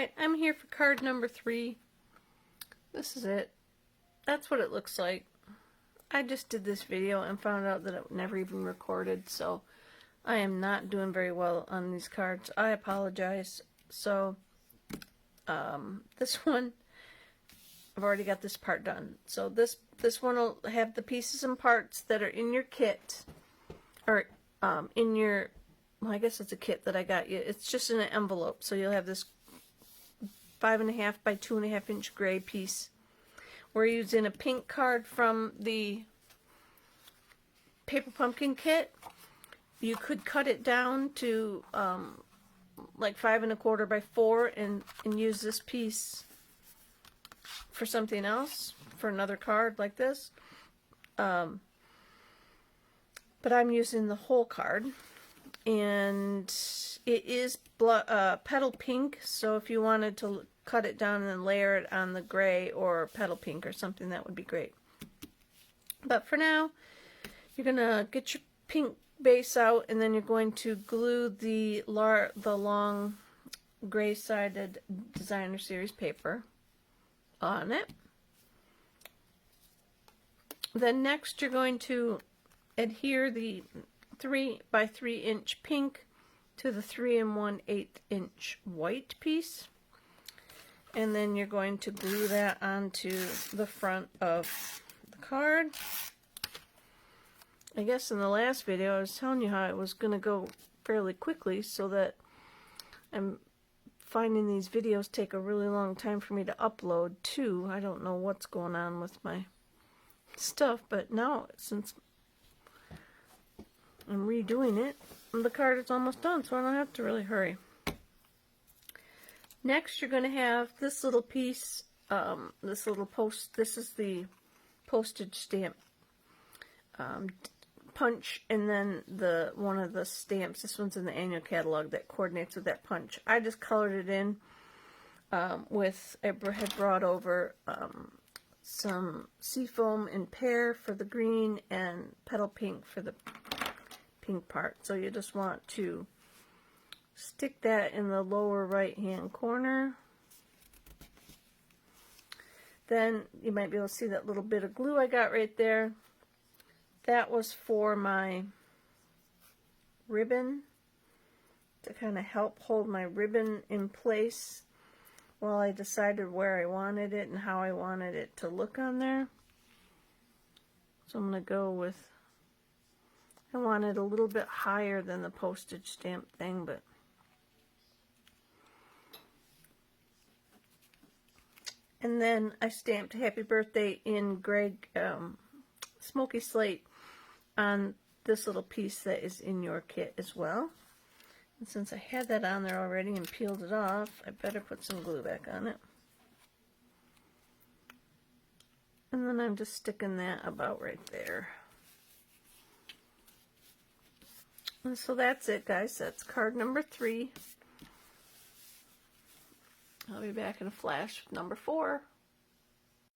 Alright, I'm here for card number 3. This is it. That's what it looks like. I just did this video and found out that it never even recorded, so I am not doing very well on these cards. I apologize. So, this one, I've already got this part done. So this one will have the pieces and parts that are in your kit, or in your, well, I guess it's a kit that I got you. It's just in an envelope, so you'll have this 5.5 by 2.5 inch gray piece. We're using a pink card from the Paper Pumpkin kit. You could cut it down to like 5 1/4 by 4 and use this piece for something else, for another card like this. But I'm using the whole card, and it is petal pink, so if you wanted to cut it down and then layer it on the gray or petal pink or something, that would be great. But for now, you're gonna get your pink base out, and then you're going to glue the long gray-sided Designer Series paper on it. Then next you're going to adhere the 3 by 3 inch pink to the 3 1/8 inch white piece, and then you're going to glue that onto the front of the card. I guess in the last video I was telling you how it was going to go fairly quickly, so that I'm finding these videos take a really long time for me to upload too. I don't know what's going on with my stuff, but now since I'm redoing it, the card is almost done, so I don't have to really hurry. Next, you're going to have this little piece, this is the postage stamp punch, and then one of the stamps, this one's in the annual catalog, that coordinates with that punch. I just colored it in I had brought over some seafoam and pear for the green and petal pink for the pink part. So you just want to stick that in the lower right hand corner. Then you might be able to see that little bit of glue I got right there. That was for my ribbon, to kind of help hold my ribbon in place while I decided where I wanted it and how I wanted it to look on there. So I'm going to go with, I want it a little bit higher than the postage stamp thing, but and then I stamped Happy Birthday in gray smoky slate on this little piece that is in your kit as well. And since I had that on there already and peeled it off, I better put some glue back on it. And then I'm just sticking that about right there. And so that's it, guys. That's card number 3. I'll be back in a flash with number 4.